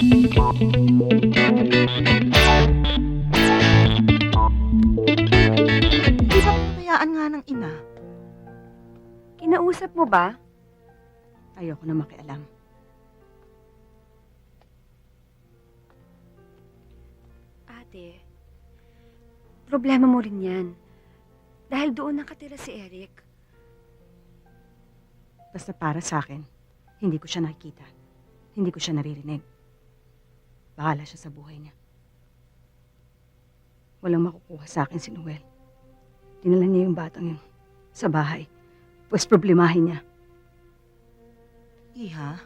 Di ba pabayaan nga ng ina? Kinausap mo ba? Ayoko na makialam. Ate, problema mo rin yan. Dahil doon nakatira si Eric. Basta para sa akin, hindi ko siya nakikita. Hindi ko siya naririnig. Bahala siya sa buhay niya. Walang makukuha sa akin si Noel. Dinala niya yung batang yun sa bahay. Pues problemahin niya. Iha,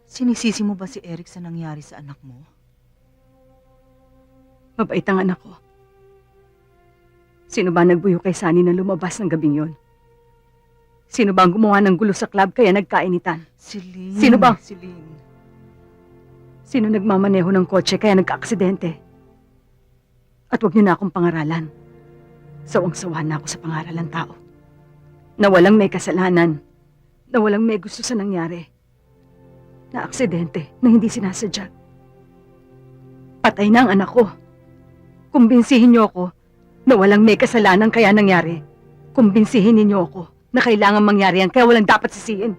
sinisisi mo ba si Eric sa nangyari sa anak mo? Mabait ang anak ko. Sino ba nagbuyo kay Sunny na lumabas ng gabing yon? Sino ba ang gumawa ng gulo sa club kaya nagkainitan? Si Lynn. Sino ba? Si Lynn. Sino nagmamaneho ng kotse kaya nagka-aksidente? At huwag niyo na akong pangaralan. Sawang-sawa na ako sa pangaralan tao. Na walang may kasalanan. Na walang may gusto sa nangyari. Na aksidente na hindi sinasadya. Patay na ang anak ko. Kumbinsihin niyo ako na walang may kasalanan kaya nangyari. Kumbinsihin niyo ako na kailangan mangyari yan kaya walang dapat sisihin.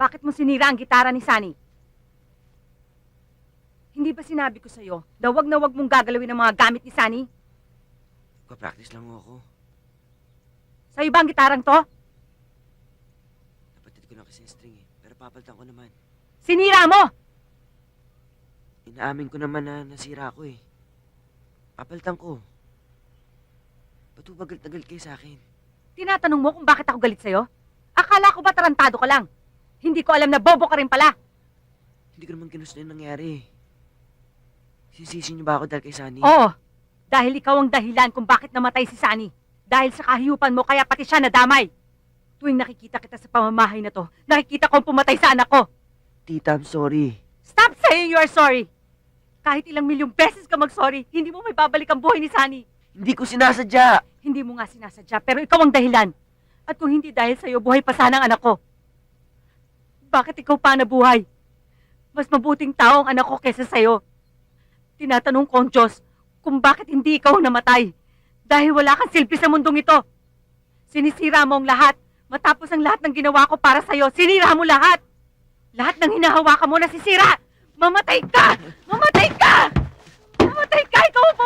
Bakit mo sinira ang gitara ni Sunny? Hindi ba sinabi ko sa'yo na wag mong gagalawin ang mga gamit ni Sunny? Nagpa-practice lang ako. Sa'yo ba ang gitarang to? Napatid ko na kasi yung string eh. Pero papalitan ko naman. Sinira mo! Inaamin ko naman na nasira ako eh. Papalitan ko. Ba't ba galit na galit kayo sa akin? Tinatanong mo kung bakit ako galit sa'yo? Akala ko ba tarantado ka lang? Hindi ko alam na bobo ka rin pala. Hindi ko naman ginusto yung nangyari eh. Sisisi niyo ba ako dahil kay Sunny? Oo, dahil ikaw ang dahilan kung bakit namatay si Sunny. Dahil sa kahiyupan mo kaya pati siya nadamay. Tuwing nakikita kita sa pamamahay na to, nakikita kong pumatay sa anak ko. Tita, I'm sorry. Stop saying you're sorry. Kahit ilang milyong beses ka mag-sorry, hindi mo may babalik ang buhay ni Sunny. Hindi ko sinasadya. Hindi mo nga sinasadya, pero ikaw ang dahilan. At kung hindi dahil sa'yo, buhay pa sana ang anak ko. Bakit ikaw pa nabuhay? Mas mabuting tao ang anak ko kesa sa'yo. Tinatanong ko ang Diyos kung bakit hindi ikaw namatay. Dahil wala kang silbi sa mundong ito. Sinisira mo ang lahat. Matapos ang lahat ng ginawa ko para sa'yo, sinira mo lahat. Lahat ng hinahawakan mo nasisira. Mamatay ka! Mamatay ka! Mamatay ka! Ikaw ang